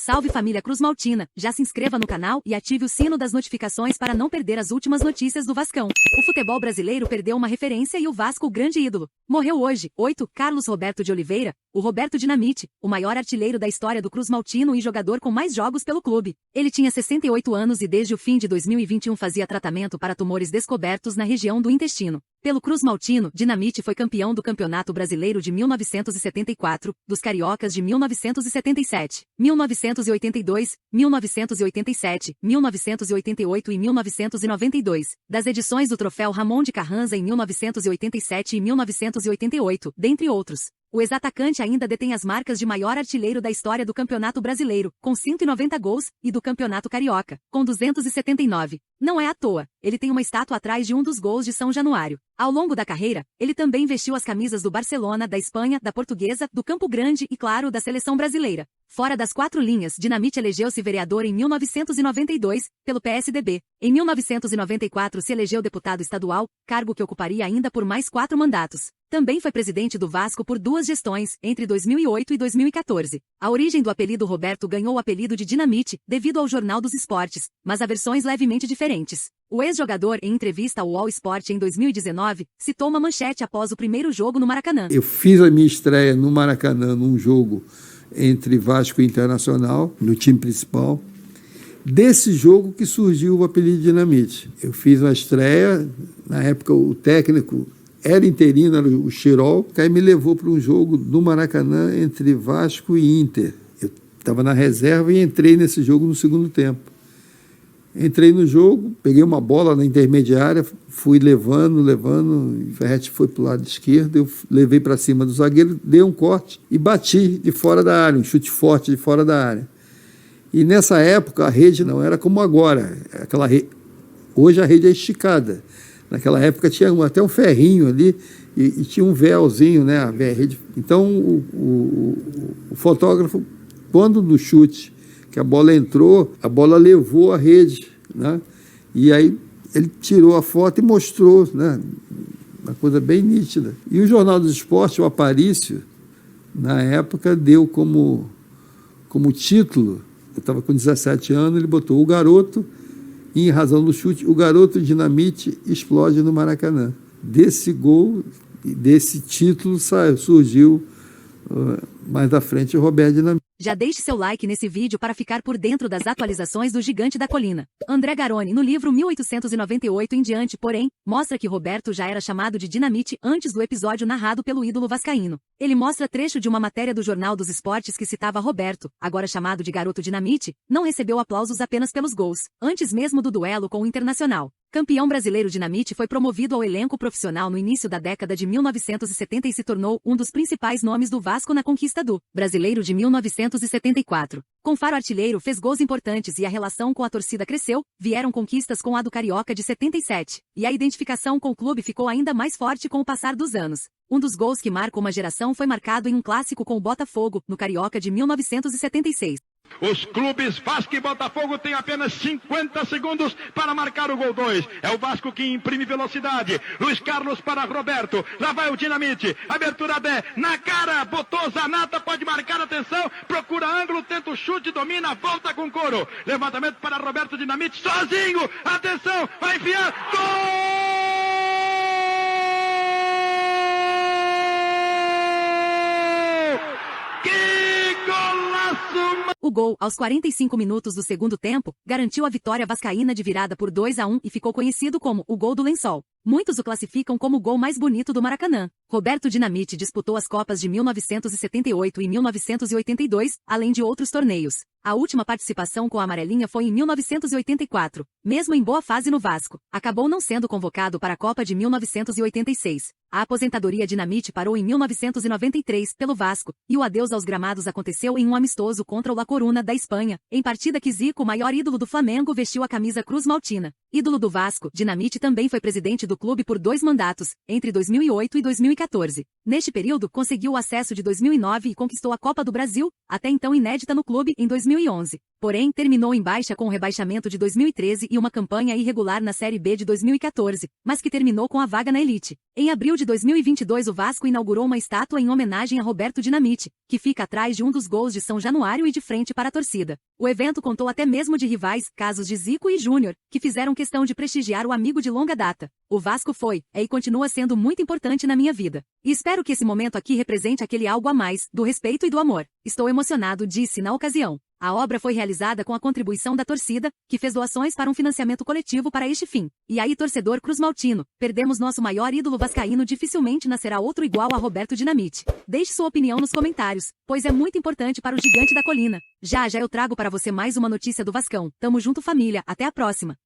Salve família Cruz Maltina, já se inscreva no canal e ative o sino das notificações para não perder as últimas notícias do Vascão. O futebol brasileiro perdeu uma referência e o Vasco o grande ídolo. Morreu hoje, 8, Carlos Roberto de Oliveira, o Roberto Dinamite, o maior artilheiro da história do Cruz Maltino e jogador com mais jogos pelo clube. Ele tinha 68 anos e desde o fim de 2021 fazia tratamento para tumores descobertos na região do intestino. Pelo Cruz Maltino, Dinamite foi campeão do Campeonato Brasileiro de 1974, dos Cariocas de 1977, 1982, 1987, 1988 e 1992, das edições do Troféu Ramon de Carranza em 1987 e 1988, dentre outros. O ex-atacante ainda detém as marcas de maior artilheiro da história do Campeonato Brasileiro, com 190 gols, e do Campeonato Carioca, com 279. Não é à toa, ele tem uma estátua atrás de um dos gols de São Januário. Ao longo da carreira, ele também vestiu as camisas do Barcelona, da Espanha, da Portuguesa, do Campo Grande e, claro, da Seleção Brasileira. Fora das quatro linhas, Dinamite elegeu-se vereador em 1992, pelo PSDB. Em 1994 se elegeu deputado estadual, cargo que ocuparia ainda por mais 4 mandatos. Também foi presidente do Vasco por 2 gestões, entre 2008 e 2014. A origem do apelido Roberto ganhou o apelido de Dinamite, devido ao Jornal dos Esportes, mas há versões levemente diferentes. O ex-jogador, em entrevista ao All Sport em 2019, citou uma manchete após o primeiro jogo no Maracanã. Eu fiz a minha estreia no Maracanã, num jogo entre Vasco e Internacional, no time principal. Desse jogo que surgiu o apelido de Dinamite. Eu fiz uma estreia, na época o técnico era interino, era o Chirol, que aí me levou para um jogo no Maracanã entre Vasco e Inter. Eu estava na reserva e entrei nesse jogo no segundo tempo. Entrei no jogo, peguei uma bola na intermediária, fui levando, o Ferretti foi para o lado esquerdo, eu levei para cima do zagueiro, dei um corte e bati de fora da área, um chute forte de fora da área. E nessa época a rede não era como agora, hoje a rede é esticada. Naquela época tinha até um ferrinho ali e tinha um véuzinho, né? Então o fotógrafo, quando no chute que a bola entrou, a bola levou a rede, né? E aí ele tirou a foto e mostrou, né? Uma coisa bem nítida. E o Jornal dos Esportes, o Aparício, na época, deu como título, eu estava com 17 anos, ele botou o garoto, e em razão do chute, o garoto Dinamite explode no Maracanã. Desse gol, desse título, surgiu mais da frente o Roberto Dinamite. Já deixe seu like nesse vídeo para ficar por dentro das atualizações do Gigante da Colina. André Garoni, no livro 1898 em diante, porém, mostra que Roberto já era chamado de Dinamite antes do episódio narrado pelo ídolo vascaíno. Ele mostra trecho de uma matéria do Jornal dos Esportes que citava Roberto, agora chamado de Garoto Dinamite, não recebeu aplausos apenas pelos gols, antes mesmo do duelo com o Internacional. Campeão brasileiro Dinamite foi promovido ao elenco profissional no início da década de 1970 e se tornou um dos principais nomes do Vasco na conquista do Brasileiro de 1974. Com faro artilheiro fez gols importantes e a relação com a torcida cresceu, vieram conquistas com a do Carioca de 77, e a identificação com o clube ficou ainda mais forte com o passar dos anos. Um dos gols que marcou uma geração foi marcado em um clássico com o Botafogo, no Carioca de 1976. Os clubes Vasco e Botafogo têm apenas 50 segundos para marcar o gol 2. É o Vasco que imprime velocidade. Luiz Carlos para Roberto. Lá vai o Dinamite. Abertura 10. Na cara. Botou Zanata. Pode marcar. Atenção. Procura ângulo. Tenta o chute. Domina. Volta com couro. Levantamento para Roberto Dinamite. Sozinho. Atenção. Vai enfiar. Gol! O gol, aos 45 minutos do segundo tempo, garantiu a vitória vascaína de virada por 2-1 e ficou conhecido como o Gol do Lençol. Muitos o classificam como o gol mais bonito do Maracanã. Roberto Dinamite disputou as Copas de 1978 e 1982, além de outros torneios. A última participação com a amarelinha foi em 1984, mesmo em boa fase no Vasco. Acabou não sendo convocado para a Copa de 1986. A aposentadoria Dinamite parou em 1993 pelo Vasco, e o adeus aos gramados aconteceu em um amistoso contra o La Coruna da Espanha, em partida que Zico, o maior ídolo do Flamengo, vestiu a camisa Cruz Maltina. Ídolo do Vasco, Dinamite também foi presidente do do clube por 2 mandatos, entre 2008 e 2014. Neste período, conseguiu o acesso de 2009 e conquistou a Copa do Brasil, até então inédita no clube, em 2011. Porém, terminou em baixa com o rebaixamento de 2013 e uma campanha irregular na Série B de 2014, mas que terminou com a vaga na elite. Em abril de 2022, o Vasco inaugurou uma estátua em homenagem a Roberto Dinamite, que fica atrás de um dos gols de São Januário e de frente para a torcida. O evento contou até mesmo de rivais, casos de Zico e Júnior, que fizeram questão de prestigiar o amigo de longa data. O Vasco foi, é e continua sendo muito importante na minha vida. E espero que esse momento aqui represente aquele algo a mais, do respeito e do amor. Estou emocionado, disse na ocasião. A obra foi realizada com a contribuição da torcida, que fez doações para um financiamento coletivo para este fim. E aí, torcedor cruzmaltino, perdemos nosso maior ídolo vascaíno, dificilmente nascerá outro igual a Roberto Dinamite. Deixe sua opinião nos comentários, pois é muito importante para o gigante da colina. Já eu trago para você mais uma notícia do Vascão. Tamo junto, família, até a próxima.